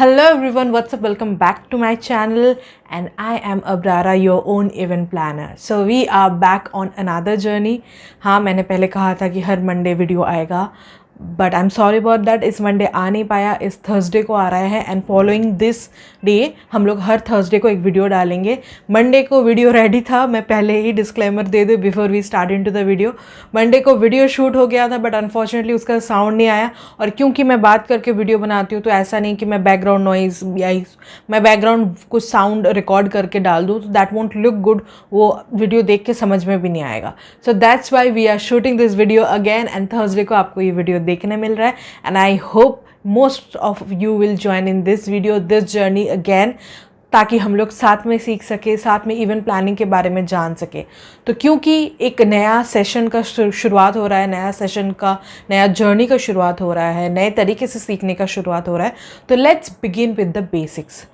Hello everyone, what's up? Welcome back to my channel and I am Abrara, your own event planner. So we are back on another journey. हाँ, मैंने पहले कहा था कि हर Monday video आएगा, but I am sorry about that. इस Monday आ नहीं पाया, इस थर्सडे को आ रहा है एंड फॉलोइंग दिस डे हम लोग हर थर्सडे को एक वीडियो डालेंगे. मंडे को वीडियो रेडी था, मैं पहले ही डिस्क्लेमर दे दूँ before we start into the video. Monday को वीडियो शूट हो गया था बट अनफॉर्चुनेटली उसका साउंड नहीं आया. और क्योंकि मैं बात करके वीडियो बनाती हूँ तो ऐसा नहीं कि मैं बैकग्राउंड नॉइज या मैं बैकग्राउंड कुछ साउंड रिकॉर्ड करके डाल दूँ तो दैट वोंट लुक गुड. वो वीडियो देख के समझ में भी नहीं आएगा. So that's why we are shooting this video again and Thursday को आपको ये वीडियो देखने मिल रहा है and I hope most of you will join in this video, this journey again, ताकि हम लोग साथ में सीख सके, साथ में इवेंट प्लानिंग के बारे में जान सके. तो क्योंकि एक नया सेशन का शुरुआत हो रहा है, नया सेशन का नया जर्नी का शुरुआत हो रहा है, नए तरीके से सीखने का शुरुआत हो रहा है, तो let's begin with the basics.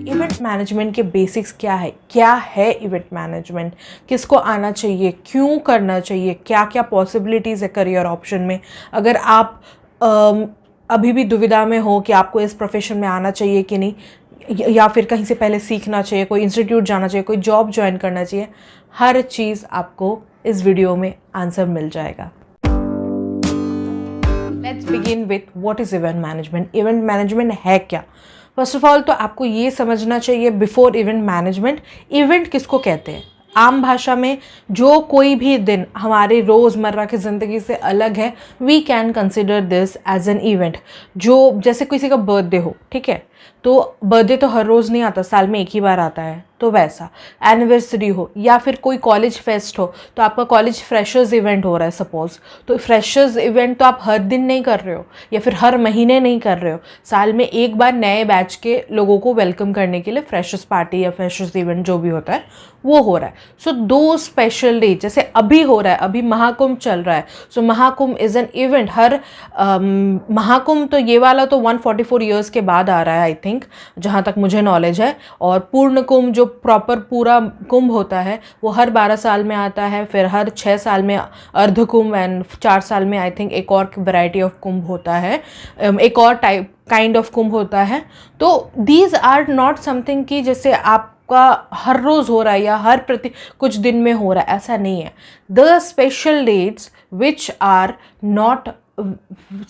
Event management के बेसिक्स क्या है इवेंट मैनेजमेंट, किसको आना चाहिए, क्यों करना चाहिए, क्या क्या पॉसिबिलिटीज़ है करियर ऑप्शन में. अगर आप अभी भी दुविधा में हो कि आपको इस प्रोफेशन में आना चाहिए कि नहीं, या फिर कहीं से पहले सीखना चाहिए, कोई इंस्टीट्यूट जाना चाहिए, कोई जॉब ज्वाइन करना चाहिए, हर चीज़ आपको इस वीडियो में आंसर मिल जाएगा. Let's begin with what is event management. Event management है क्या? फर्स्ट ऑफ ऑल तो आपको ये समझना चाहिए बिफोर इवेंट मैनेजमेंट, इवेंट किसको कहते हैं. आम भाषा में जो कोई भी दिन हमारे रोज़मर्रा की ज़िंदगी से अलग है, we can consider this as an event. जो जैसे किसी का बर्थडे हो, ठीक है, तो बर्थडे तो हर रोज़ नहीं आता, साल में एक ही बार आता है, तो वैसा. एनिवर्सरी हो या फिर कोई कॉलेज फेस्ट हो, तो आपका कॉलेज फ्रेशर्स इवेंट हो रहा है सपोज़, तो फ्रेशर्स इवेंट तो आप हर दिन नहीं कर रहे हो या फिर हर महीने नहीं कर रहे हो, साल में एक बार नए बैच के लोगों को वेलकम करने के लिए फ्रेशर्स पार्टी या फ्रेशर्स इवेंट जो भी होता है वो हो रहा है. सो दो स्पेशल डे जैसे अभी हो रहा है, अभी महाकुंभ चल रहा है, सो महाकुंभ इज़ एन इवेंट. हर महाकुंभ तो ये वाला तो 144 ईयर्स के बाद आ रहा है आई थिंक, जहाँ तक मुझे नॉलेज है. और पूर्ण कुंभ जो प्रॉपर पूरा कुंभ होता है वो हर 12 साल में आता है, फिर हर 6 साल में अर्ध कुंभ एंड 4 साल में आई थिंक एक और वैरायटी ऑफ कुंभ होता है, एक और टाइप काइंड ऑफ कुंभ होता है. तो दीज आर नॉट समथिंग कि जैसे आपका हर रोज़ हो रहा है या हर कुछ दिन में हो रहा है, ऐसा नहीं है. The special dates which are not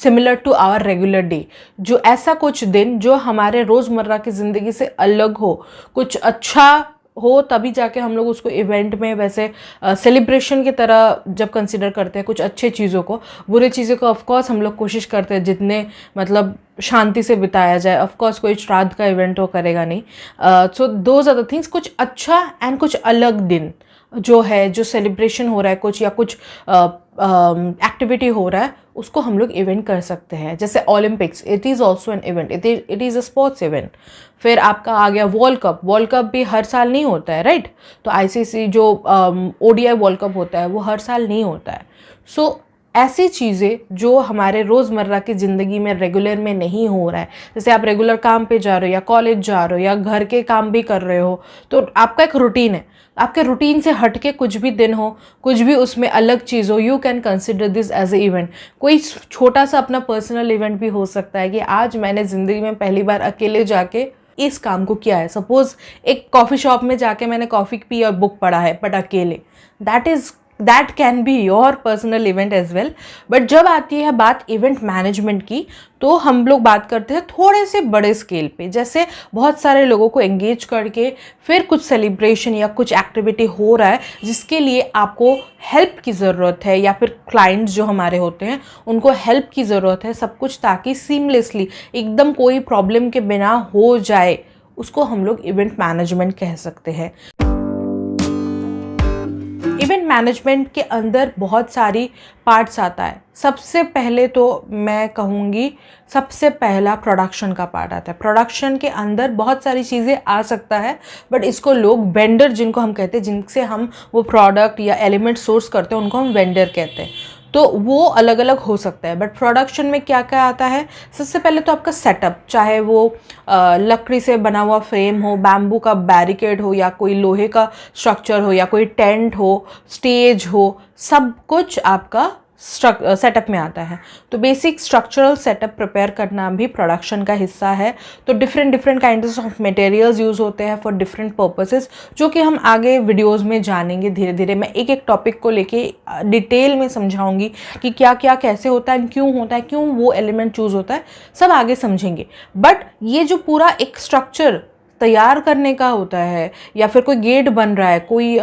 similar to our regular day, जो ऐसा कुछ दिन जो हमारे रोज़मर्रा की ज़िंदगी से अलग हो, कुछ अच्छा हो, तभी जाके हम लोग उसको इवेंट में वैसे सेलिब्रेशन की तरह जब कंसिडर करते हैं कुछ अच्छे चीज़ों को. बुरी चीज़ों को ऑफकोर्स हम लोग कोशिश करते हैं जितने मतलब शांति से बिताया जाए. ऑफकोर्स कोई श्राद्ध का इवेंट वो करेगा नहीं. So those are the things, कुछ अच्छा एंड कुछ अलग दिन जो है, जो सेलिब्रेशन हो रहा है कुछ या कुछ एक्टिविटी हो रहा है, उसको हम लोग इवेंट कर सकते हैं. जैसे Olympics, it is also an event, it is a sports event. फिर आपका आ गया वर्ल्ड कप भी हर साल नहीं होता है, राइट. तो आईसीसी जो ओडीआई वर्ल्ड कप होता है वो हर साल नहीं होता है. सो ऐसी चीज़ें जो हमारे रोज़मर्रा की ज़िंदगी में रेगुलर में नहीं हो रहा है, जैसे आप रेगुलर काम पे जा रहे हो या कॉलेज जा रहे हो या घर के काम भी कर रहे हो, तो आपका एक रूटीन है, आपके रूटीन से हटके कुछ भी दिन हो, कुछ भी उसमें अलग चीज़ हो, you can consider this as a event. कोई छोटा सा अपना पर्सनल इवेंट भी हो सकता है कि आज मैंने ज़िंदगी में पहली बार अकेले जाके इस काम को किया है. सपोज़ एक कॉफ़ी शॉप में जाके मैंने कॉफ़ी पी और बुक पढ़ा है बट अकेले, that can be your personal event as well. But जब आती है बात इवेंट मैनेजमेंट की, तो हम लोग बात करते हैं थोड़े से बड़े स्केल पे, जैसे बहुत सारे लोगों को एंगेज करके फिर कुछ सेलिब्रेशन या कुछ एक्टिविटी हो रहा है जिसके लिए आपको हेल्प की ज़रूरत है, या फिर क्लाइंट्स जो हमारे होते हैं उनको हेल्प की ज़रूरत है, सब कुछ ताकि सीमलेसली एकदम कोई प्रॉब्लम के बिना हो जाए, उसको हम लोग इवेंट मैनेजमेंट कह सकते हैं. इवेंट मैनेजमेंट के अंदर बहुत सारी पार्ट्स आता है. सबसे पहले तो मैं कहूँगी सबसे पहला प्रोडक्शन का पार्ट आता है. प्रोडक्शन के अंदर बहुत सारी चीज़ें आ सकता है, बट इसको लोग वेंडर जिनको हम कहते हैं, जिनसे हम वो प्रोडक्ट या एलिमेंट सोर्स करते हैं, उनको हम वेंडर कहते हैं. तो वो अलग अलग हो सकता है. बट प्रोडक्शन में क्या क्या आता है, सबसे पहले तो आपका सेटअप, चाहे वो लकड़ी से बना हुआ फ्रेम हो, बैम्बू का बैरिकेड हो, या कोई लोहे का स्ट्रक्चर हो, या कोई टेंट हो, स्टेज हो, सब कुछ आपका सेटअप में आता है। तो बेसिक स्ट्रक्चरल सेटअप प्रिपेयर करना भी प्रोडक्शन का हिस्सा है। तो different kinds of materials use होते हैं फॉर डिफरेंट पर्पसेस, जो कि हम आगे वीडियोस में जानेंगे धीरे धीरे। मैं एक एक टॉपिक को लेके डिटेल में समझाऊंगी कि क्या क्या कैसे होता है, क्यों होता है, क्यों वो एलिमेंट चूज़ होता है, सब आगे समझेंगे। बट ये जो पूरा एक स्ट्रक्चर तैयार करने का होता है, या फिर कोई गेट बन रहा है, कोई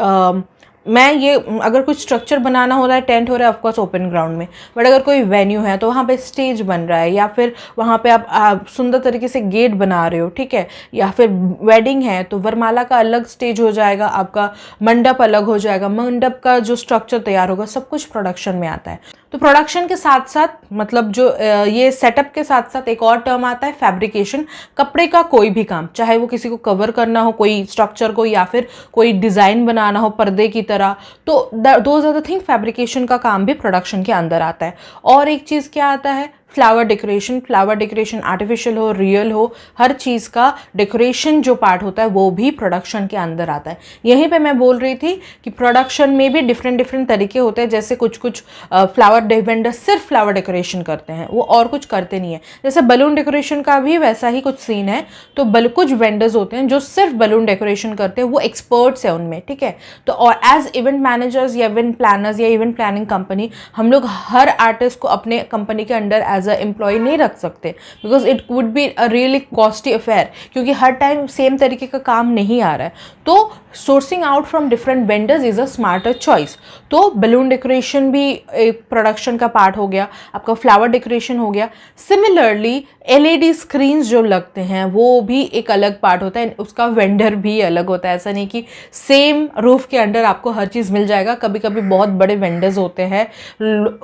मैं ये अगर कुछ स्ट्रक्चर बनाना हो रहा है, टेंट हो रहा है ऑफकोर्स ओपन ग्राउंड में, बट अगर कोई वेन्यू है तो वहाँ पे स्टेज बन रहा है, या फिर वहाँ पे आप सुंदर तरीके से गेट बना रहे हो, ठीक है, या फिर वेडिंग है तो वरमाला का अलग स्टेज हो जाएगा, आपका मंडप अलग हो जाएगा, मंडप का जो स्ट्रक्चर तैयार होगा, सब कुछ प्रोडक्शन में आता है। तो प्रोडक्शन के साथ साथ मतलब जो ये सेटअप के साथ साथ एक और टर्म आता है फैब्रिकेशन। कपड़े का कोई भी काम, चाहे वो किसी को कवर करना हो कोई स्ट्रक्चर को, या फिर कोई डिज़ाइन बनाना हो पर्दे की तरह, तो दोज आर द थिंग, फैब्रिकेशन का काम भी प्रोडक्शन के अंदर आता है। और एक चीज़ क्या आता है, flower decoration. Flower decoration artificial हो, रियल हो, हर चीज़ का डेकोरेशन जो पार्ट होता है वो भी प्रोडक्शन के अंदर आता है। यहीं पे मैं बोल रही थी कि प्रोडक्शन में भी डिफरेंट तरीके होते हैं। जैसे कुछ फ्लावर वेंडर सिर्फ फ्लावर डेकोरेशन करते हैं, वो और कुछ करते नहीं है। जैसे बलून डेकोरेशन का भी वैसा ही कुछ सीन है। तो कुछ वेंडर्स होते हैं जो सिर्फ बलून डेकोरेशन करते हैं, वो एक्सपर्ट्स हैं उनमें, ठीक है। तो और एज इवेंट मैनेजर्स या इवेंट प्लानर्स या इवेंट प्लानिंग कंपनी, हम लोग हर आर्टिस्ट को अपने कंपनी के अंडर एज अ एम्प्लॉय नहीं रख सकते, because it would be a really costly affair, क्योंकि हर टाइम सेम तरीके का काम नहीं आ रहा है। तो sourcing out from different vendors is a smarter choice. तो बलून डेकोरेशन भी एक प्रोडक्शन का पार्ट हो गया, आपका फ्लावर डेकोरेशन हो गया। सिमिलरली LED स्क्रीन्स जो लगते हैं वो भी एक अलग पार्ट होता है, उसका वेंडर भी अलग होता है। ऐसा नहीं कि सेम रूफ के अंडर आपको हर चीज़ मिल जाएगा। कभी कभी बहुत बड़े वेंडर्स होते हैं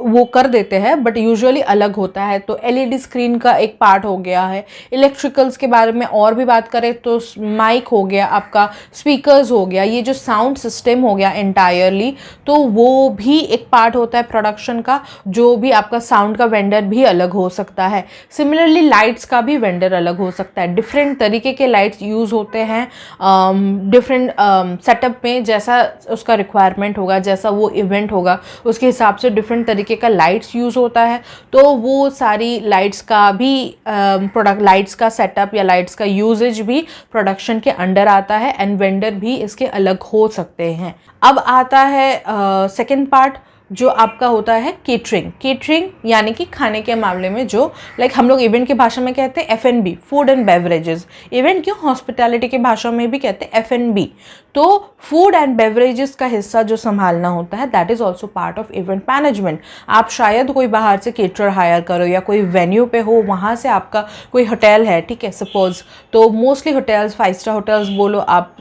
वो कर देते हैं, बट यूजुअली अलग होता है। तो LED स्क्रीन का एक पार्ट हो गया है। इलेक्ट्रिकल्स के बारे में और भी बात करें तो माइक हो गया, आपका स्पीकर्स हो गया, ये जो साउंड सिस्टम हो गया एंटायरली, तो वो भी एक पार्ट होता है प्रोडक्शन का। जो भी आपका साउंड का वेंडर भी अलग हो सकता है। सिमिलरली लाइट्स का भी वेंडर अलग हो सकता है। डिफरेंट तरीके के लाइट्स यूज़ होते हैं डिफरेंट सेटअप में, जैसा उसका रिक्वायरमेंट होगा, जैसा वो इवेंट होगा, उसके हिसाब से डिफरेंट तरीके का लाइट्स यूज़ होता है। तो वो सारी लाइट्स का भी लाइट्स का सेटअप या लाइट्स का यूजेज भी प्रोडक्शन के अंडर आता है, एंड वेंडर भी इसके अलग हो सकते हैं। अब आता है सेकेंड पार्ट, जो आपका होता है केटरिंग यानी कि खाने के मामले में, जो लाइक हम लोग इवेंट की भाषा में कहते हैं F&B, food and beverages. Event क्यों, हॉस्पिटैलिटी की भाषा में भी कहते हैं F&B। तो फूड एंड बेवरेजेस का हिस्सा जो संभालना होता है, that is also part of event management. आप शायद कोई बाहर से केटरर हायर करो, या कोई वेन्यू पे हो, वहाँ से आपका कोई होटल है, ठीक है, सपोज। तो मोस्टली होटल्स, 5 स्टार होटल्स बोलो आप,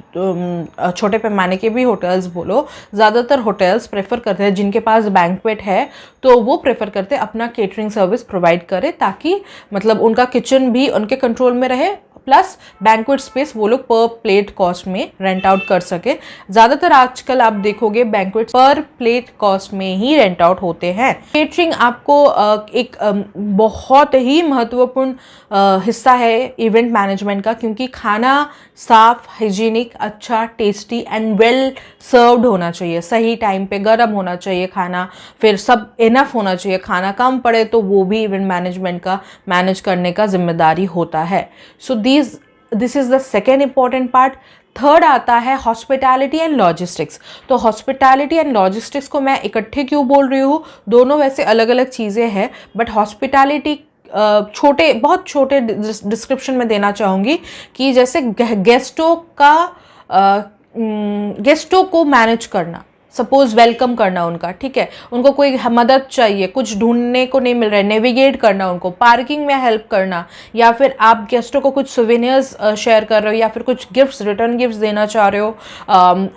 छोटे पैमाने के भी होटल्स बोलो, ज़्यादातर होटल्स प्रेफर करते हैं, जिनके पास बैंक्वेट है तो वो प्रेफर करते हैं अपना केटरिंग सर्विस प्रोवाइड करें, ताकि मतलब उनका किचन भी उनके कंट्रोल में रहे, प्लस बैंक्वेट स्पेस वो लोग पर प्लेट कॉस्ट में रेंट आउट कर सके। ज़्यादातर आजकल आप देखोगे बैंक्वेट पर प्लेट कॉस्ट में ही रेंट आउट होते हैं। केटरिंग आपको एक बहुत ही महत्वपूर्ण हिस्सा है इवेंट मैनेजमेंट का, क्योंकि खाना साफ, हाइजीनिक, अच्छा, टेस्टी एंड वेल सर्व्ड होना चाहिए, सही टाइम पे गर्म होना चाहिए खाना, फिर सब इनफ होना चाहिए। खाना कम पड़े तो वो भी इवेंट मैनेजमेंट का मैनेज करने का जिम्मेदारी होता है। So this is the second important part. Third आता है हॉस्पिटैलिटी एंड लॉजिस्टिक्स। तो हॉस्पिटैलिटी एंड लॉजिस्टिक्स को मैं इकट्ठे क्यों बोल रही हूँ, दोनों वैसे अलग अलग चीज़ें हैं, बट हॉस्पिटैलिटी बहुत छोटे डिस्क्रिप्शन में देना चाहूँगी कि जैसे गेस्टों को मैनेज करना, सपोज वेलकम करना उनका, ठीक है, उनको कोई मदद चाहिए, कुछ ढूंढने को नहीं मिल रहा है, नेविगेट करना, उनको पार्किंग में हेल्प करना, या फिर आप गेस्टों को कुछ सोवेनियर्स शेयर कर रहे हो, या फिर कुछ गिफ्ट्स, रिटर्न गिफ्ट्स देना चाह रहे हो,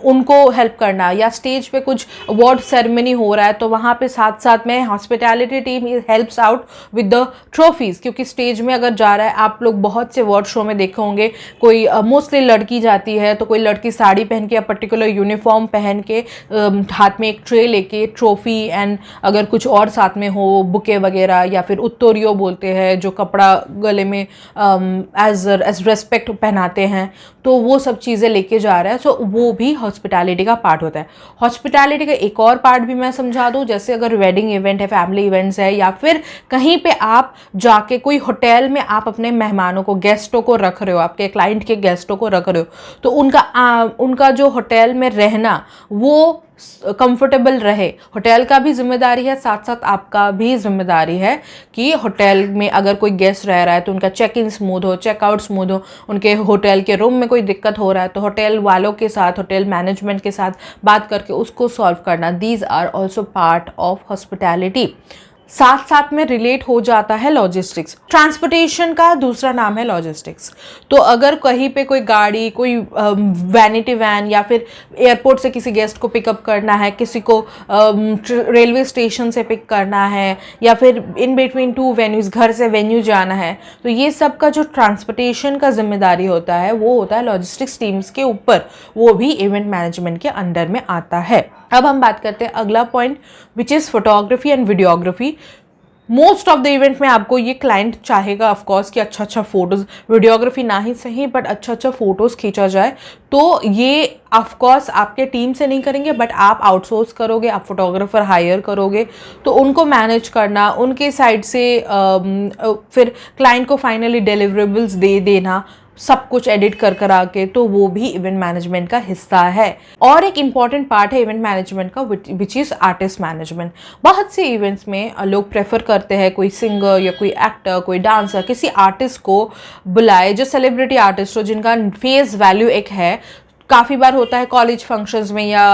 उनको हेल्प करना, या स्टेज पे कुछ अवार्ड सेरेमनी हो रहा है तो वहाँ पे साथ साथ में hospitality team helps out with the trophies. क्योंकि स्टेज में अगर जा रहा है, आप लोग बहुत से अवार्ड शो में देखे होंगे, कोई मोस्टली लड़की जाती है तो कोई लड़की साड़ी पहन के या पर्टिकुलर यूनिफॉर्म पहन के हाथ में एक ट्रे लेके ट्रॉफी एंड अगर कुछ और साथ में हो, बुके वगैरह, या फिर उत्तोरियो बोलते हैं जो कपड़ा गले में एज रेस्पेक्ट पहनाते हैं, तो वो सब चीज़ें लेके जा रहा है। सो वो भी हॉस्पिटैलिटी का पार्ट होता है। हॉस्पिटैलिटी का एक और पार्ट भी मैं समझा दूँ, जैसे अगर वेडिंग इवेंट है, फैमिली इवेंट्स है, या फिर कहीं पे आप जाके कोई होटल में आप अपने मेहमानों को, गेस्टों को रख रहे हो, आपके क्लाइंट के गेस्टों को रख रहे हो, तो उनका जो होटल में रहना वो कंफर्टेबल रहे। होटल का भी जिम्मेदारी है, साथ साथ आपका भी जिम्मेदारी है कि होटल में अगर कोई गेस्ट रह रहा है तो उनका चेक इन स्मूथ हो, चेकआउट स्मूथ हो, उनके होटल के रूम में कोई दिक्कत हो रहा है तो होटल वालों के साथ, होटल मैनेजमेंट के साथ बात करके उसको सॉल्व करना। These are also part of hospitality. साथ साथ में रिलेट हो जाता है लॉजिस्टिक्स। ट्रांसपोर्टेशन का दूसरा नाम है लॉजिस्टिक्स। तो अगर कहीं पे कोई गाड़ी, कोई वैनिटी वैन, या फिर एयरपोर्ट से किसी गेस्ट को पिकअप करना है, किसी को रेलवे स्टेशन से पिक करना है, या फिर इन बिटवीन टू वेन्यूज़, घर से वेन्यू जाना है, तो ये सब का जो ट्रांसपोर्टेशन का जिम्मेदारी होता है वो होता है लॉजिस्टिक्स टीम्स के ऊपर। वो भी इवेंट मैनेजमेंट के अंडर में आता है। अब हम बात करते हैं अगला point, which is photography and videography. Most of the event में आपको ये क्लाइंट चाहेगा ऑफकोर्स कि अच्छा फोटोज़, वीडियोग्राफी ना ही सही बट अच्छा फोटोज़ खींचा जाए। तो ये ऑफकोर्स आपके टीम से नहीं करेंगे, बट आप आउटसोर्स करोगे, आप फोटोग्राफर हायर करोगे, तो उनको मैनेज करना, उनके साइड से फिर क्लाइंट को फाइनली डिलीवरेबल्स दे देना, सब कुछ एडिट कर आके, तो वो भी इवेंट मैनेजमेंट का हिस्सा है। और एक इम्पॉर्टेंट पार्ट है इवेंट मैनेजमेंट का, विच इज़ आर्टिस्ट मैनेजमेंट। बहुत से इवेंट्स में लोग प्रेफर करते हैं कोई सिंगर या कोई एक्टर, कोई डांसर, किसी आर्टिस्ट को बुलाए जो सेलिब्रिटी आर्टिस्ट हो, जिनका फेस वैल्यू एक है। काफ़ी बार होता है कॉलेज फंक्शंस में या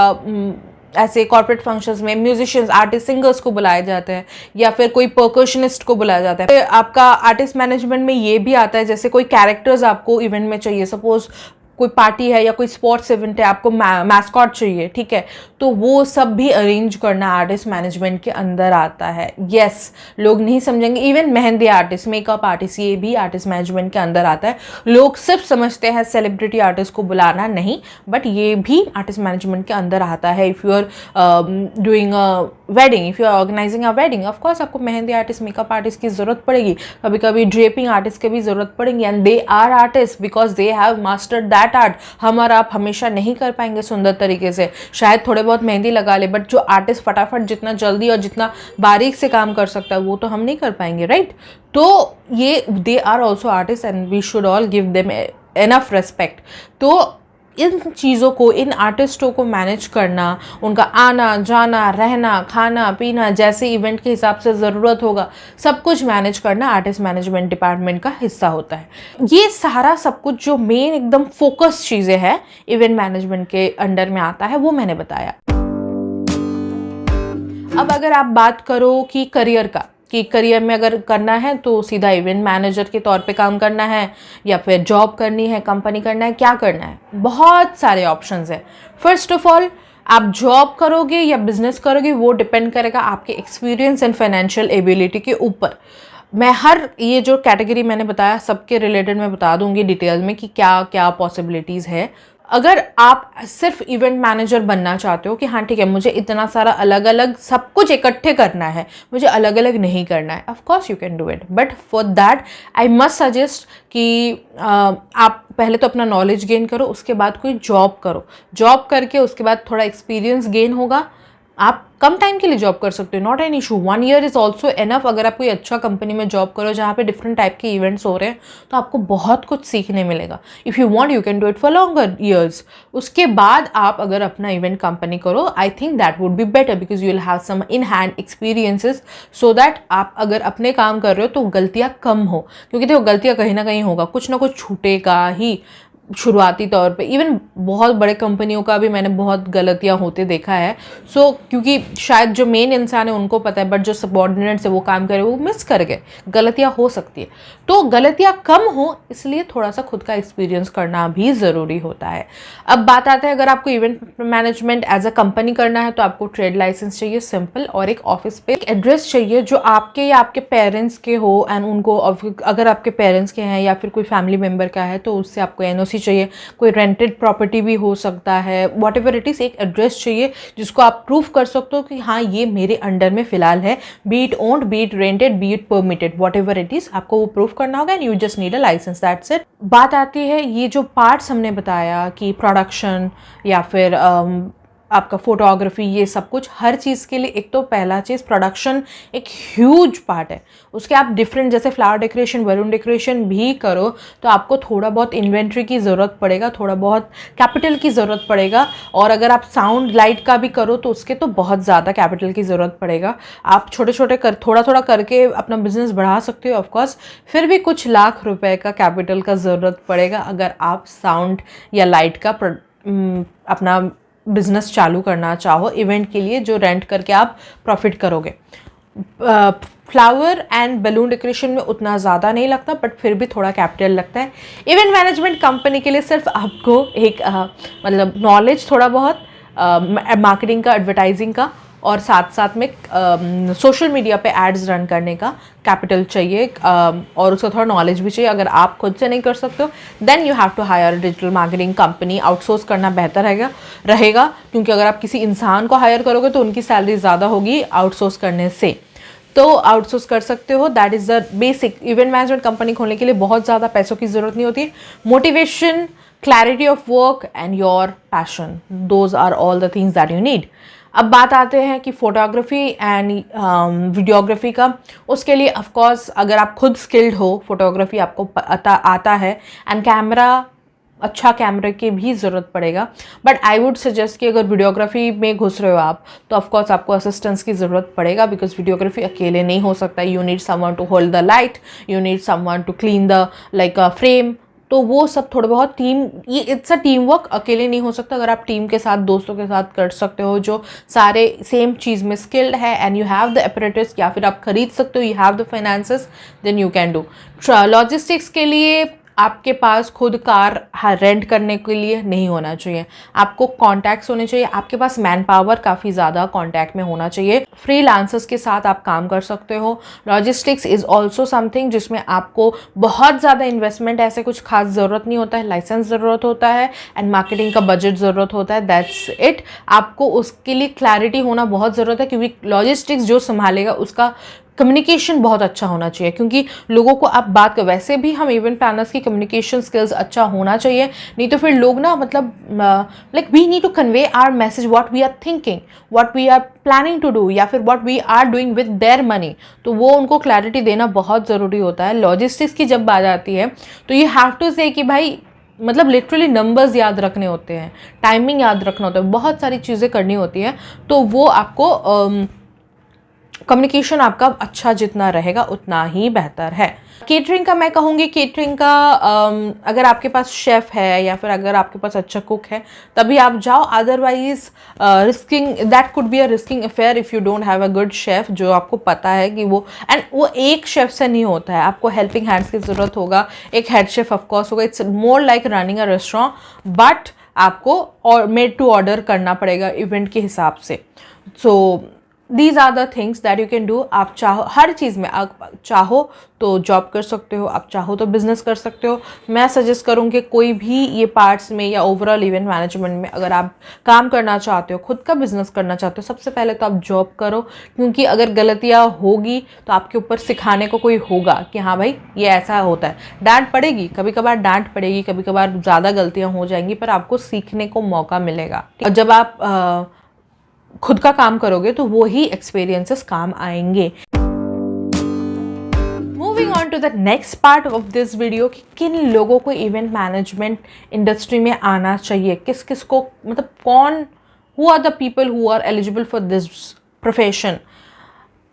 ऐसे कॉर्पोरेट फंक्शंस में म्यूजिशियंस, आर्टिस्ट, सिंगर्स को बुलाए जाते हैं, या फिर कोई परकशनिस्ट को बुलाया जाता है। आपका आर्टिस्ट मैनेजमेंट में ये भी आता है, जैसे कोई कैरेक्टर्स आपको इवेंट में चाहिए, सपोज कोई पार्टी है या कोई स्पोर्ट्स इवेंट है, आपको मैस्कॉट चाहिए, ठीक है, तो वो सब भी अरेंज करना आर्टिस्ट मैनेजमेंट के अंदर आता है। यस, लोग नहीं समझेंगे, even mehndi artist, makeup artist, ये भी आर्टिस्ट मैनेजमेंट के अंदर आता है। लोग सिर्फ समझते हैं सेलिब्रिटी आर्टिस्ट को बुलाना, नहीं, बट ये भी आर्टिस्ट मैनेजमेंट के अंदर आता है। If you are doing a wedding, if you are organizing a wedding, of course आपको मेहंदी आर्टिस्ट, मेकअप आर्टिस्ट की ज़रूरत पड़ेगी, कभी कभी ड्रेपिंग आर्टिस्ट की भी ज़रूरत पड़ेगी, and they are artist because they have mastered that art. हम और आप हमेशा नहीं कर पाएंगे सुंदर तरीके से, शायद थोड़े बहुत मेहंदी लगा ले, बट जो आर्टिस्ट फटाफट जितना जल्दी और जितना बारीक से काम कर सकता है वो तो हम नहीं कर पाएंगे, राइट। तो ये they are also artist and we should all give them enough respect. तो इन चीज़ों को, इन आर्टिस्टों को मैनेज करना, उनका आना जाना, रहना, खाना पीना, जैसे इवेंट के हिसाब से ज़रूरत होगा, सब कुछ मैनेज करना आर्टिस्ट मैनेजमेंट डिपार्टमेंट का हिस्सा होता है। ये सारा सब कुछ जो मेन एकदम फोकस चीज़ें हैं इवेंट मैनेजमेंट के अंडर में आता है, वो मैंने बताया। अब अगर आप बात करो कि करियर का, कि करियर में अगर करना है तो सीधा इवेंट मैनेजर के तौर पे काम करना है, या फिर जॉब करनी है, कंपनी करना है, क्या करना है, बहुत सारे ऑप्शंस हैं। फर्स्ट ऑफ ऑल, आप जॉब करोगे या बिजनेस करोगे वो डिपेंड करेगा आपके एक्सपीरियंस एंड फाइनेंशियल एबिलिटी के ऊपर। मैं हर ये जो कैटेगरी मैंने बताया सबके रिलेटेड मैं बता दूंगी डिटेल में कि क्या क्या पॉसिबिलिटीज़ है। अगर आप सिर्फ इवेंट मैनेजर बनना चाहते हो कि हाँ ठीक है, मुझे इतना सारा अलग अलग सब कुछ इकट्ठे करना है, मुझे अलग अलग नहीं करना है, of course you can do it, but for that I must suggest कि आप पहले तो अपना नॉलेज गेन करो, उसके बाद कोई जॉब करो। जॉब करके उसके बाद थोड़ा एक्सपीरियंस गेन होगा, आप कम टाइम के लिए जॉब कर सकते हो, not an issue, 1 year is also enough. अगर आप कोई अच्छा कंपनी में जॉब करो जहाँ पे डिफरेंट टाइप के इवेंट्स हो रहे हैं तो आपको बहुत कुछ सीखने मिलेगा। If you want you can do it for longer years. उसके बाद आप अगर अपना इवेंट कंपनी करो, I think that would be better because you will have some in hand experiences, so that आप अगर अपने काम कर रहे हो तो गलतियाँ कम हो, क्योंकि देखो गलतियाँ कहीं ना कहीं होगा, कुछ ना कुछ छूटेगा ही शुरुआती तौर पे। इवन बहुत बड़े कंपनियों का भी मैंने बहुत गलतियां होते देखा है। सो क्योंकि शायद जो मेन इंसान है उनको पता है, बट जो सबऑर्डिनेट्स है वो काम करे वो मिस कर गए, गलतियां हो सकती है। तो गलतियां कम हो इसलिए थोड़ा सा खुद का एक्सपीरियंस करना भी ज़रूरी होता है। अब बात आता है, अगर आपको event management as a company करना है तो आपको ट्रेड लाइसेंस चाहिए सिंपल, और एक ऑफिस पे एक एड्रेस चाहिए जो आपके या आपके पेरेंट्स के हो, एंड उनको अगर आपके पेरेंट्स के हैं या फिर कोई फैमिली मेम्बर का है तो उससे आपको एनओसी चाहिए, कोई रेंटेड प्रॉपर्टी भी हो सकता है, वॉट एवर इट इज़, एक एड्रेस चाहिए जिसको आप प्रूफ कर सकते हो कि हाँ ये मेरे अंडर में फ़िलहाल है, be it owned, be it rented, be it permitted, whatever it is, आपको वो प्रूफ करना होगा and you just need a license, that's it. बात आती है ये जो पार्ट्स हमने बताया कि प्रोडक्शन या फिर आपका फोटोग्राफी, ये सब कुछ, हर चीज़ के लिए एक तो पहला चीज़ प्रोडक्शन एक ह्यूज पार्ट है। उसके आप डिफरेंट जैसे फ्लावर डेकोरेशन, बलून डेकोरेशन भी करो तो आपको थोड़ा बहुत इन्वेंट्री की ज़रूरत पड़ेगा, थोड़ा बहुत कैपिटल की ज़रूरत पड़ेगा। और अगर आप साउंड लाइट का भी करो तो उसके तो बहुत ज़्यादा कैपिटल की ज़रूरत पड़ेगा। आप छोटे छोटे थोड़ा थोड़ा करके अपना बिजनेस बढ़ा सकते हो ऑफकोर्स, फिर भी कुछ लाख रुपए का कैपिटल का ज़रूरत पड़ेगा अगर आप साउंड या लाइट का अपना बिजनेस चालू करना चाहो इवेंट के लिए, जो रेंट करके आप प्रॉफिट करोगे। फ्लावर एंड बैलून डेकोरेशन में उतना ज़्यादा नहीं लगता, बट फिर भी थोड़ा कैपिटल लगता है। इवेंट मैनेजमेंट कंपनी के लिए सिर्फ आपको एक मतलब नॉलेज थोड़ा बहुत मार्केटिंग का, एडवर्टाइजिंग का, और साथ साथ में सोशल मीडिया पे एड्स रन करने का कैपिटल चाहिए, और उसका थोड़ा नॉलेज भी चाहिए। अगर आप खुद से नहीं कर सकते हो then you have to hire digital marketing company, outsource करना बेहतर रहेगा, क्योंकि अगर आप किसी इंसान को हायर करोगे तो उनकी सैलरी ज़्यादा होगी आउटसोर्स करने से, तो आउटसोर्स कर सकते हो। That is the basic. Event management company खोलने के लिए बहुत ज़्यादा पैसों की ज़रूरत नहीं होती है। Motivation, clarity of work and your passion, those are all the things that you need. अब बात आते हैं कि फोटोग्राफी एंड वीडियोग्राफी का। उसके लिए ऑफ कोर्स अगर आप खुद स्किल्ड हो, फोटोग्राफी आपको आता है एंड अच्छा कैमरे की भी ज़रूरत पड़ेगा, बट आई वुड सजेस्ट कि अगर वीडियोग्राफी में घुस रहे हो आप तो ऑफकोर्स आपको असिस्टेंस की ज़रूरत पड़ेगा, बिकॉज वीडियोग्राफी अकेले नहीं हो सकता। You need someone to hold the light, you need someone to clean the like frame, तो वो सब थोड़ा बहुत टीम, ये इट्स अ टीम वर्क, अकेले नहीं हो सकता। अगर आप टीम के साथ, दोस्तों के साथ कर सकते हो जो सारे सेम चीज़ में स्किल्ड है and you have the apparatus, या फिर आप खरीद सकते हो, you have the finances, then you can do. Logistics के लिए आपके पास खुद कार रेंट करने के लिए नहीं होना चाहिए, आपको कॉन्टैक्ट्स होने चाहिए, आपके पास मैन पावर काफ़ी ज़्यादा कॉन्टैक्ट में होना चाहिए। फ्रीलांसर्स के साथ आप काम कर सकते हो। लॉजिस्टिक्स इज़ ऑल्सो समथिंग जिसमें आपको बहुत ज़्यादा इन्वेस्टमेंट, ऐसे कुछ खास ज़रूरत नहीं होता है, लाइसेंस ज़रूरत होता है एंड मार्केटिंग का बजट ज़रूरत होता है, दैट्स इट। आपको उसके लिए क्लैरिटी होना बहुत ज़रूरत है, क्योंकि लॉजिस्टिक्स जो संभालेगा उसका कम्युनिकेशन बहुत अच्छा होना चाहिए, क्योंकि लोगों को आप बात कर, वैसे भी हम इवेंट प्लानर्स की कम्युनिकेशन स्किल्स अच्छा होना चाहिए, नहीं तो फिर लोग ना मतलब like we need to convey our message, what we are thinking, what we are planning to do, या फिर what we are doing with their money, तो वो उनको क्लैरिटी देना बहुत ज़रूरी होता है। लॉजिस्टिक्स की जब बात आती है तो यू हैव टू से कि भाई मतलब लिटरली नंबर्स याद रखने होते हैं, टाइमिंग याद रखना होता है, बहुत सारी चीज़ें करनी होती है, तो वो आपको कम्युनिकेशन आपका अच्छा जितना रहेगा उतना ही बेहतर है। केटरिंग का मैं कहूँगी, केटरिंग का अगर आपके पास शेफ़ है या फिर अगर आपके पास अच्छा कुक है तभी आप जाओ, otherwise risking, that could be a risking affair if you don't have a good chef जो आपको पता है कि वो, एंड वो एक शेफ़ से नहीं होता है, आपको हेल्पिंग हैंड्स की ज़रूरत होगा, एक हेड शेफ़ ऑफकोर्स होगा। It's more like running a restaurant, but आपको और मेड टू ऑर्डर करना पड़ेगा इवेंट के हिसाब से। So these are the things that you can do. आप चाहो हर चीज़ में, आप चाहो तो जॉब कर सकते हो, आप चाहो तो बिजनेस कर सकते हो। मैं सजेस्ट करूँगी कोई भी ये पार्ट्स में या ओवरऑल इवेंट मैनेजमेंट में अगर आप काम करना चाहते हो, खुद का बिजनेस करना चाहते हो, सबसे पहले तो आप जॉब करो, क्योंकि अगर गलतियाँ होगी तो आपके ऊपर सिखाने को कोई होगा कि हाँ भाई ये ऐसा होता है। डांट पड़ेगी, कभी कभार डांट पड़ेगी, कभी कभार ज़्यादा गलतियाँ हो जाएंगी, पर आपको सीखने को मौका मिलेगा। और जब आप खुद का काम करोगे तो वो ही एक्सपीरियंसेस काम आएंगे। Moving on to the next part of this video कि किन लोगों को इवेंट मैनेजमेंट इंडस्ट्री में आना चाहिए, किस किस को, मतलब कौन, who are the people who are eligible for this profession.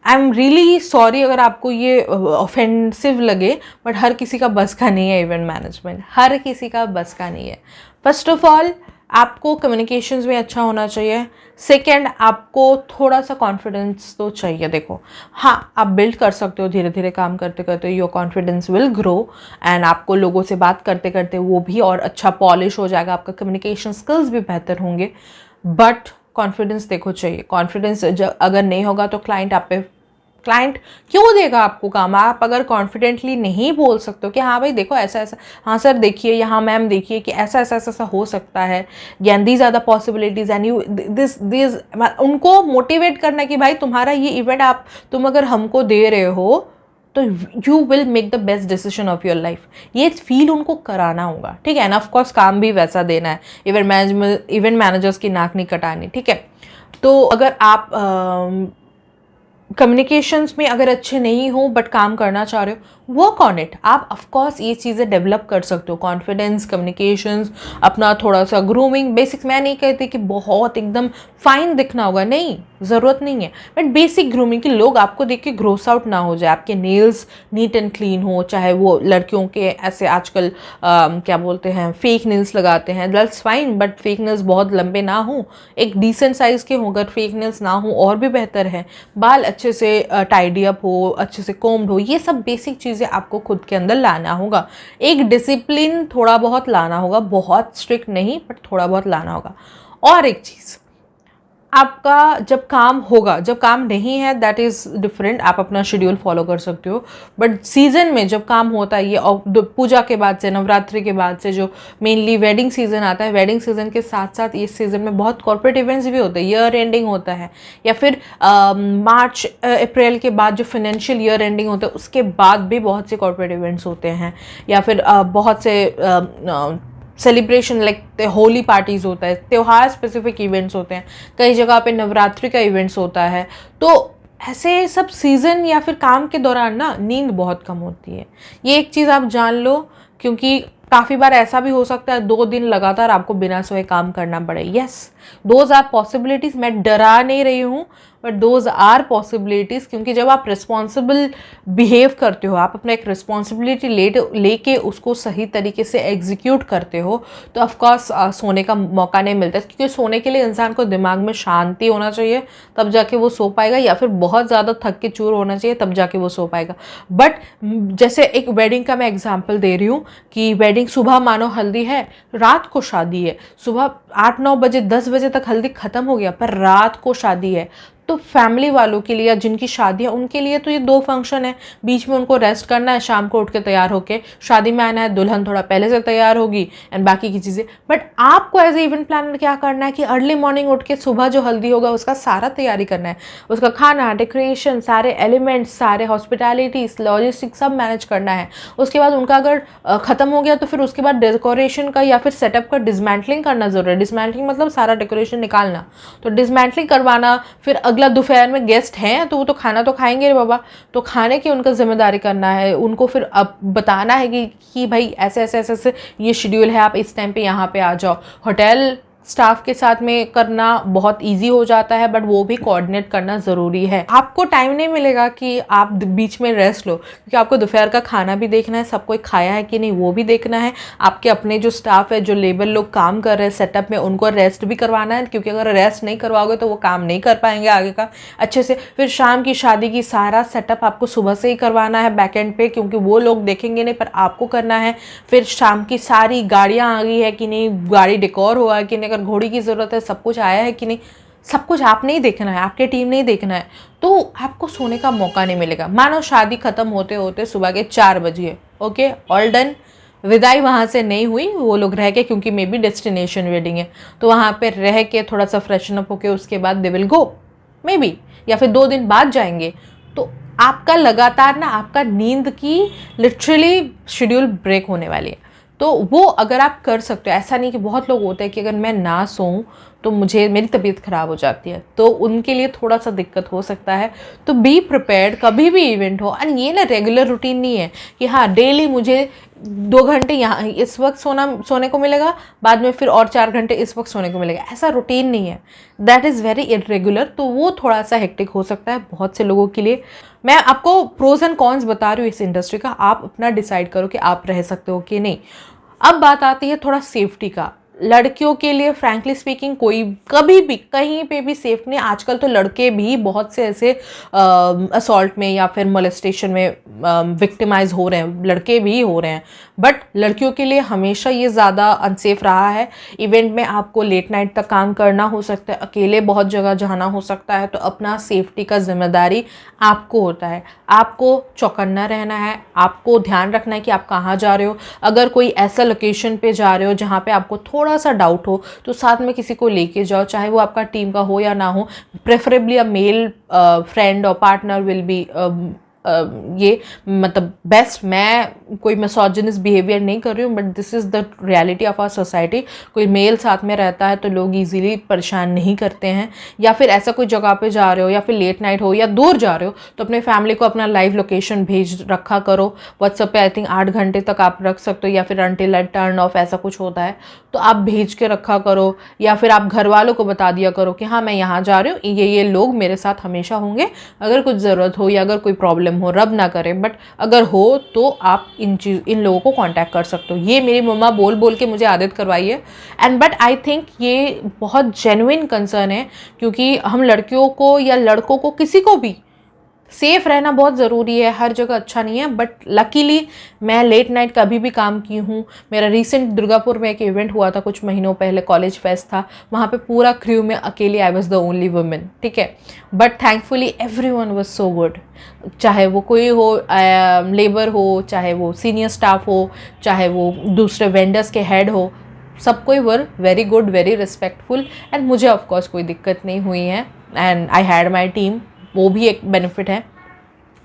I am really sorry अगर आपको ये ऑफेंसिव लगे, बट हर किसी का बस का नहीं है इवेंट मैनेजमेंट, हर किसी का बस का नहीं है। फर्स्ट ऑफ ऑल आपको कम्युनिकेशंस में अच्छा होना चाहिए। सेकंड, आपको थोड़ा सा कॉन्फिडेंस तो चाहिए। देखो हाँ, आप बिल्ड कर सकते हो धीरे धीरे काम करते करते, your confidence will grow and आपको लोगों से बात करते करते वो भी और अच्छा पॉलिश हो जाएगा, आपका कम्युनिकेशन स्किल्स भी बेहतर होंगे, बट कॉन्फिडेंस देखो चाहिए। कॉन्फिडेंस अगर नहीं होगा तो क्लाइंट आप पे क्लाइंट क्यों देगा आपको काम? आप अगर कॉन्फिडेंटली नहीं बोल सकते हो कि हाँ भाई देखो ऐसा ऐसा, हाँ सर देखिए, यहाँ मैम देखिए कि ऐसा ऐसा ऐसा हो सकता है, and these are the possibilities and you this उनको मोटिवेट करना कि भाई तुम्हारा ये इवेंट तुम अगर हमको दे रहे हो तो you will make the best decision of your life, ये फील उनको कराना होगा, ठीक है। एंड ऑफ कोर्स काम भी वैसा देना है, इवेंट मैनेजर्स की नाक नहीं कटानी, ठीक है। तो अगर आप कम्युनिकेशंस में अगर अच्छे नहीं हो बट काम करना चाह रहे हो, वर्क ऑन इट। आप ऑफ कोर्स ये चीज़ें डेवलप कर सकते हो, कॉन्फिडेंस, कम्युनिकेशंस, अपना थोड़ा सा ग्रूमिंग, बेसिक्स। मैं नहीं कहती कि बहुत एकदम फाइन दिखना होगा, नहीं, ज़रूरत नहीं है, बट बेसिक ग्रूमिंग कि लोग आपको देख के ग्रोस आउट ना हो जाए, आपके नेल्स नीट एंड क्लीन हो, चाहे वो लड़कियों के ऐसे आजकल क्या बोलते हैं फेक नेल्स लगाते हैं, that's fine, but fake nails बहुत लंबे ना हो, एक डिसेंट साइज़ के हों, अगर फेक नेल्स ना हो और भी बेहतर है, बाल अच्छे से टाइडी अप हो, अच्छे से कोम्ड हो, ये सब बेसिक चीज़ें आपको खुद के अंदर लाना होगा। एक डिसिप्लिन थोड़ा बहुत लाना होगा, बहुत स्ट्रिक्ट नहीं बट थोड़ा बहुत लाना होगा। और एक चीज़, आपका जब काम होगा, जब काम नहीं है दैट इज़ डिफरेंट, आप अपना शेड्यूल फॉलो कर सकते हो, बट सीज़न में जब काम होता है, ये पूजा के बाद से, नवरात्रि के बाद से जो मेनली वेडिंग सीज़न आता है, वेडिंग सीज़न के साथ साथ इस सीज़न में बहुत कॉर्पोरेट इवेंट्स भी होते हैं, ईयर एंडिंग होता है, या फिर मार्च अप्रैल के बाद जो फाइनेंशियल ईयर एंडिंग होता है उसके बाद भी बहुत से कॉर्पोरेट इवेंट्स होते हैं, या फिर बहुत से सेलिब्रेशन लाइक होली पार्टीज़ होता है, त्यौहार स्पेसिफिक इवेंट्स होते हैं, कई जगह पे नवरात्रि का इवेंट्स होता है। तो ऐसे सब सीज़न या फिर काम के दौरान ना नींद बहुत कम होती है, ये एक चीज़ आप जान लो, क्योंकि काफ़ी बार ऐसा भी हो सकता है 2 दिन लगातार आपको बिना सोए काम करना पड़े। यस, दोज आर पॉसिबिलिटीज़, मैं डरा नहीं रही हूँ, बट दोज आर पॉसिबिलिटीज़, क्योंकि जब आप रिस्पॉन्सिबल बिहेव करते हो, आप अपना एक रिस्पॉन्सिबिलिटी लेके उसको सही तरीके से एग्जीक्यूट करते हो, तो ऑफकोर्स सोने का मौका नहीं मिलता, क्योंकि सोने के लिए इंसान को दिमाग में शांति होना चाहिए, तब जाके वो सो पाएगा, या फिर बहुत ज़्यादा थक के चूर होना चाहिए, तब जाके वो सो पाएगा। बट जैसे एक वेडिंग का मैं एग्जाम्पल दे रही हूँ कि वेडिंग सुबह मानो हल्दी है, रात को शादी है, सुबह 8-9 बजे 10 बजे तक हल्दी ख़त्म हो गया, पर रात को शादी है, तो फैमिली वालों के लिए या जिनकी शादी है उनके लिए तो ये 2 फंक्शन है, बीच में उनको रेस्ट करना है, शाम को उठ के तैयार होके शादी में आना है, दुल्हन थोड़ा पहले से तैयार होगी एंड बाकी की चीज़ें। बट आपको एज ए इवेंट प्लानर क्या करना है कि अर्ली मॉर्निंग उठ के सुबह जो हल्दी होगा उसका सारा तैयारी करना है, उसका खाना, डेकोरेशन, सारे एलिमेंट्स, सारे हॉस्पिटैलिटीज, लॉजिस्टिक्स सब मैनेज करना है। उसके बाद उनका अगर ख़त्म हो गया तो फिर उसके बाद डेकोरेशन का या फिर सेटअप का डिसमेंटलिंग करना ज़रूरी है। डिसमेंटलिंग मतलब सारा डेकोरेशन निकालना, तो डिसमेंटलिंग करवाना, फिर अगला दोपहर में गेस्ट हैं तो वो तो खाना तो खाएंगे रे बाबा, तो खाने की उनका जिम्मेदारी करना है, उनको फिर अब बताना है कि भाई ऐसे ऐसे ऐसे ऐसे ये शेड्यूल है, आप इस टाइम पे यहाँ पे आ जाओ। होटल स्टाफ के साथ में करना बहुत इजी हो जाता है, बट वो भी कोऑर्डिनेट करना ज़रूरी है। आपको टाइम नहीं मिलेगा कि आप बीच में रेस्ट लो, क्योंकि आपको दोपहर का खाना भी देखना है, सब कोई खाया है कि नहीं वो भी देखना है, आपके अपने जो स्टाफ है, जो लेबर लोग काम कर रहे हैं सेटअप में, उनको रेस्ट भी करवाना है, क्योंकि अगर रेस्ट नहीं करवाओगे तो वो काम नहीं कर पाएंगे आगे का अच्छे से। फिर शाम की शादी की सारा सेटअप आपको सुबह से ही करवाना है बैक एंड पे, क्योंकि वो लोग देखेंगे नहीं पर आपको करना है। फिर शाम की सारी गाड़ियाँ आ गई है कि नहीं, गाड़ी डेकोर हुआ है कि नहीं, घोड़ी की ज़रूरत है, सब कुछ आया है कि नहीं, सब कुछ आपने ही देखना है, आपके टीम ने ही देखना है, तो आपको सोने का मौका नहीं मिलेगा। मानो शादी ख़त्म होते होते सुबह के 4 बजे, ओके, ऑल डन, विदाई वहाँ से नहीं हुई, वो लोग रह के, क्योंकि मे बी डेस्टिनेशन वेडिंग है, तो वहाँ पे रह के थोड़ा सा फ्रेशन अप होके उसके बाद they will go may be, या फिर 2 दिन बाद जाएंगे। तो आपका लगातार ना आपका नींद की लिटरली शेड्यूल ब्रेक होने वाली है। तो वो अगर आप कर सकते हो, ऐसा नहीं कि बहुत लोग होते हैं कि अगर मैं ना सोऊं तो मेरी तबीयत ख़राब हो जाती है, तो उनके लिए थोड़ा सा दिक्कत हो सकता है। तो बी प्रिपेयर्ड, कभी भी इवेंट हो, एंड ये ना रेगुलर रूटीन नहीं है कि हाँ डेली मुझे 2 घंटे यहाँ इस वक्त सोने को मिलेगा, बाद में फिर और 4 घंटे इस वक्त सोने को मिलेगा, ऐसा रूटीन नहीं है, दैट इज़ वेरी इरेगुलर। तो वो थोड़ा सा हेक्टिक हो सकता है बहुत से लोगों के लिए। मैं आपको प्रोज एंड कॉन्स बता रही हूँ इस इंडस्ट्री का, आप अपना डिसाइड करो कि आप रह सकते हो कि नहीं। अब बात आती है थोड़ा सेफ्टी का। लड़कियों के लिए फ्रैंकली स्पीकिंग कोई कभी भी कहीं पे भी सेफ नहीं। आजकल तो लड़के भी बहुत से ऐसे असॉल्ट में या फिर मोलेस्टेशन में विक्टिमाइज हो रहे हैं, लड़के भी हो रहे हैं, बट लड़कियों के लिए हमेशा ये ज़्यादा अनसेफ रहा है। इवेंट में आपको लेट नाइट तक काम करना हो सकता है, अकेले बहुत जगह जाना हो सकता है, तो अपना सेफ्टी का जिम्मेदारी आपको होता है। आपको चौकन्ना रहना है, आपको ध्यान रखना है कि आप कहाँ जा रहे हो। अगर कोई ऐसा लोकेशन पे जा रहे हो जहाँ पे आपको थोड़ा सा डाउट हो तो साथ में किसी को लेके जाओ, चाहे वो आपका टीम का हो या ना हो। प्रेफरेबली अ मेल फ्रेंड और पार्टनर विल बी ये मतलब बेस्ट। मैं कोई मिसोजिनिस्ट बिहेवियर नहीं कर रही हूँ, but this is the reality of our society. कोई मेल साथ में रहता है तो लोग इजीली परेशान नहीं करते हैं। या फिर ऐसा कोई जगह पे जा रहे हो या फिर लेट नाइट हो या दूर जा रहे हो तो अपने फैमिली को अपना लाइव लोकेशन भेज रखा करो। व्हाट्सएप पे आई थिंक 8 घंटे तक आप रख सकते हो, या फिर अनटिल आई टर्न ऑफ ऐसा कुछ होता है तो आप भेज के रखा करो। या फिर आप घर वालों को बता दिया करो कि हाँ मैं यहाँ जा रही हूँ, ये लोग मेरे साथ हमेशा होंगे, अगर कुछ ज़रूरत हो या अगर कोई प्रॉब्लम हो, रब ना करे बट अगर हो तो आप इन लोगों को कांटेक्ट कर सकते हो। ये मेरी मम्मा बोल बोल के मुझे आदत करवाई है, एंड बट आई थिंक ये बहुत जेन्युइन कंसर्न है, क्योंकि हम लड़कियों को या लड़कों को किसी को भी सेफ रहना बहुत ज़रूरी है। हर जगह अच्छा नहीं है, बट लकीली मैं लेट नाइट कभी भी काम की हूँ। मेरा रिसेंट दुर्गापुर में एक इवेंट हुआ था कुछ महीनों पहले, कॉलेज फेस्ट था, वहाँ पे पूरा क्रू में अकेली I was the only women, ठीक है, but thankfully everyone was so good. चाहे वो कोई हो, लेबर हो, चाहे वो सीनियर स्टाफ हो, चाहे वो दूसरे वेंडर्स के हेड हो, सब कोई were very good, very respectful, and मुझे ऑफकोर्स कोई दिक्कत नहीं हुई है, and I had my team, वो भी एक बेनिफिट है।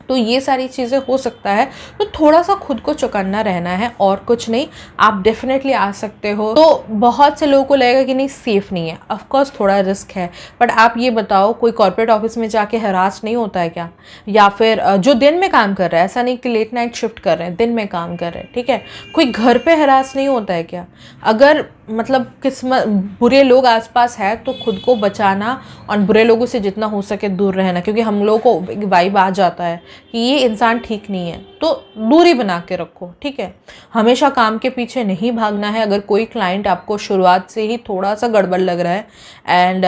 तो ये सारी चीज़ें हो सकता है, तो थोड़ा सा खुद को चौकन्ना रहना है और कुछ नहीं। आप डेफिनेटली आ सकते हो। तो बहुत से लोगों को लगेगा कि नहीं सेफ़ नहीं है, ऑफ कोर्स थोड़ा रिस्क है, बट आप ये बताओ कोई कॉर्पोरेट ऑफिस में जाके हरास नहीं होता है क्या? या फिर जो दिन में काम कर रहा है, ऐसा नहीं कि लेट नाइट शिफ्ट कर रहे हैं, दिन में काम कर रहे हैं, ठीक है, कोई घर पे हरास नहीं होता है क्या? अगर मतलब किस्मत बुरे लोग आसपास है तो खुद को बचाना और बुरे लोगों से जितना हो सके दूर रहना, क्योंकि हम लोगों को एक वाइब आ जाता है कि ये इंसान ठीक नहीं है, तो दूरी बना के रखो, ठीक है। हमेशा काम के पीछे नहीं भागना है। अगर कोई क्लाइंट आपको शुरुआत से ही थोड़ा सा गड़बड़ लग रहा है एंड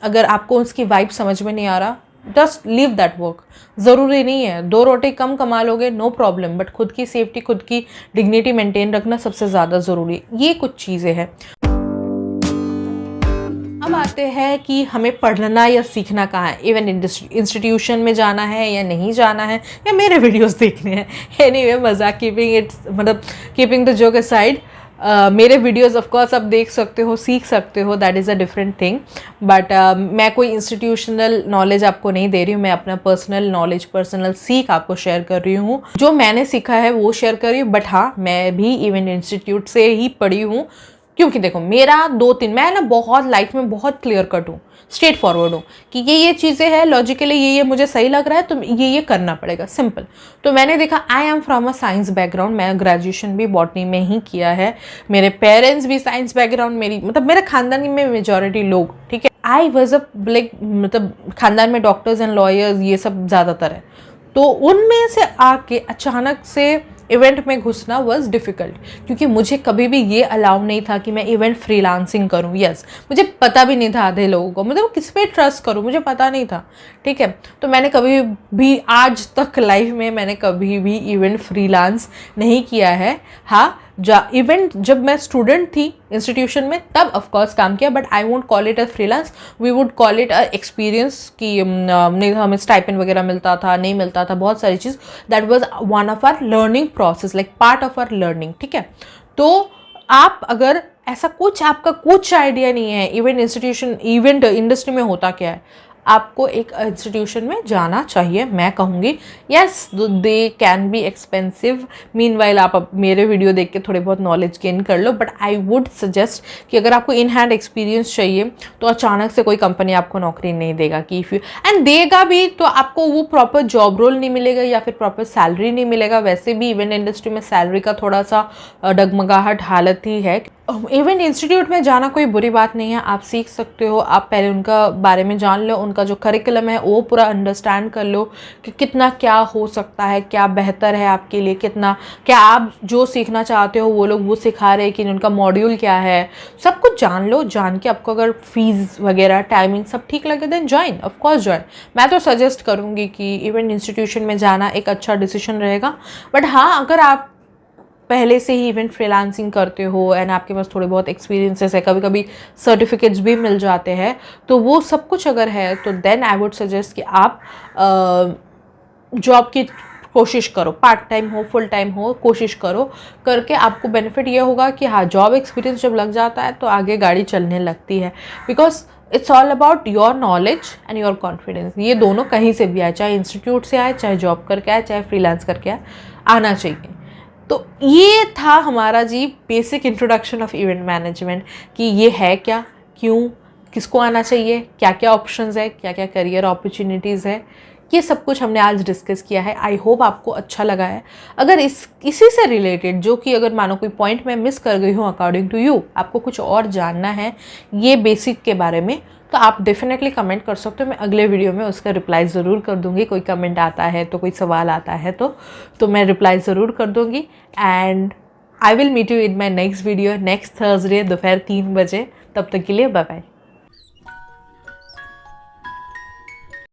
अगर आपको उसकी वाइब समझ में नहीं आ रहा, जस्ट लीव दैट वर्क। ज़रूरी नहीं है 2 रोटी कम कमा लोगे, नो प्रॉब्लम, बट खुद की सेफ्टी, खुद की डिग्निटी मेंटेन रखना सबसे ज़्यादा ज़रूरी है। ये कुछ चीज़ें हैं। अब आते हैं कि हमें पढ़ना या सीखना कहाँ है, इवन इंस्टीट्यूशन में जाना है या नहीं जाना है, या मेरे वीडियोस देखने हैं। एनीवे, मजाक कीपिंग द जोक असाइड, मेरे वीडियोस ऑफ कोर्स आप देख सकते हो, सीख सकते हो, that is a different thing, but मैं कोई इंस्टीट्यूशनल नॉलेज आपको नहीं दे रही हूँ। मैं अपना पर्सनल नॉलेज, पर्सनल सीख आपको शेयर कर रही हूँ। जो मैंने सीखा है वो शेयर कर रही हूँ, बट हाँ मैं भी इवेंट इंस्टीट्यूट से ही पढ़ी हूँ, क्योंकि देखो मेरा 2-3, मैं ना बहुत लाइफ में बहुत क्लियर कट हूँ, स्ट्रेट फॉरवर्ड हूँ कि ये चीज़ें हैं, लॉजिकली ये मुझे सही लग रहा है तो ये करना पड़ेगा, सिंपल। तो मैंने देखा, I am from a science background, मैं ग्रेजुएशन भी बॉटनी में ही किया है, मेरे पेरेंट्स भी साइंस बैकग्राउंड, मेरे खानदान में मेजॉरिटी लोग, ठीक है। आई वॉज अ लाइक खानदान में डॉक्टर्स एंड लॉयर्स ये सब ज़्यादातर है, तो उनमें से आके अचानक से इवेंट में घुसना वाज डिफ़िकल्ट, क्योंकि मुझे कभी भी ये अलाउ नहीं था कि मैं इवेंट फ्रीलांसिंग करूं। यस, मुझे पता भी नहीं था आधे लोगों को, मतलब किस पे ट्रस्ट करूं मुझे पता नहीं था, ठीक है। तो मैंने कभी भी आज तक लाइफ में मैंने कभी भी इवेंट फ्रीलांस नहीं किया है। हाँ, इवेंट जब मैं स्टूडेंट थी इंस्टीट्यूशन में तब ऑफ कोर्स काम किया, but I won't call it a freelance, we would call it a experience कि नहीं हमें स्टाइपेंड वगैरह मिलता था, नहीं मिलता था, बहुत सारी चीज़, that was one of our learning process, like part of our learning, ठीक है। तो आप अगर ऐसा कुछ आपका कुछ आइडिया नहीं है इवेंट इंडस्ट्री में होता क्या है, आपको एक इंस्टीट्यूशन में जाना चाहिए। मैं कहूँगी yes, they can be expensive, meanwhile आप मेरे वीडियो देख के थोड़े बहुत नॉलेज गेन कर लो, बट आई वुड सजेस्ट कि अगर आपको इन हैंड एक्सपीरियंस चाहिए तो अचानक से कोई कंपनी आपको नौकरी नहीं देगा कि इफ़ यू एंड देगा भी तो आपको वो प्रॉपर जॉब रोल नहीं मिलेगा या फिर प्रॉपर सैलरी नहीं मिलेगा। वैसे भी इवेंट इंडस्ट्री में सैलरी का थोड़ा सा डगमगाहट हालत ही है, इवेंट इंस्टीट्यूट में जाना कोई बुरी बात नहीं है, आप सीख सकते हो। आप पहले उनका बारे में जान लो, उनका जो करिकुलम है वो पूरा अंडरस्टैंड कर लो कि कितना क्या हो सकता है, क्या बेहतर है आपके लिए, कितना क्या आप जो सीखना चाहते हो वो लोग वो सिखा रहे हैं कि उनका मॉड्यूल क्या है, सब कुछ जान लो। जान के आपको अगर फीस वगैरह टाइमिंग सब ठीक लगे देन ज्वाइन, ऑफकोर्स ज्वाइन। मैं तो सजेस्ट करूँगी कि इवेंट इंस्टीट्यूशन में जाना एक अच्छा डिसीजन रहेगा। बट हाँ, अगर आप पहले से ही इवेंट फ्रीलांसिंग करते हो एंड आपके पास थोड़े बहुत एक्सपीरियंसेस है, कभी कभी सर्टिफिकेट्स भी मिल जाते हैं, तो वो सब कुछ अगर है तो देन आई वुड सजेस्ट कि आप जॉब की कोशिश करो, पार्ट टाइम हो फुल टाइम हो, कोशिश करो। करके आपको बेनिफिट ये होगा कि हाँ, जॉब एक्सपीरियंस जब लग जाता है तो आगे गाड़ी चलने लगती है। Because it's all about your knowledge and your confidence. ये दोनों कहीं से भी आए, चाहे इंस्टीट्यूट से आए, चाहे जॉब करके आए, चाहे फ्रीलांस करके आए, आना चाहिए। तो ये था हमारा जी basic introduction of event management कि ये है क्या, क्यों, किसको आना चाहिए, क्या क्या ऑप्शंस है, क्या क्या करियर अपॉर्चुनिटीज़ है, ये सब कुछ हमने आज डिस्कस किया है। आई होप आपको अच्छा लगा है। अगर इसी से रिलेटेड जो कि अगर मानो कोई पॉइंट मैं मिस कर गई हूँ अकॉर्डिंग टू यू, आपको कुछ और जानना है ये बेसिक के बारे में, तो आप डेफिनेटली कमेंट कर सकते हो। मैं अगले वीडियो में उसका रिप्लाई ज़रूर कर दूँगी। कोई कमेंट आता है तो, कोई सवाल आता है तो मैं रिप्लाई ज़रूर कर दूँगी। And I will meet you in my next video next Thursday दोपहर 3 बजे। तब तक के लिए बाय बाय।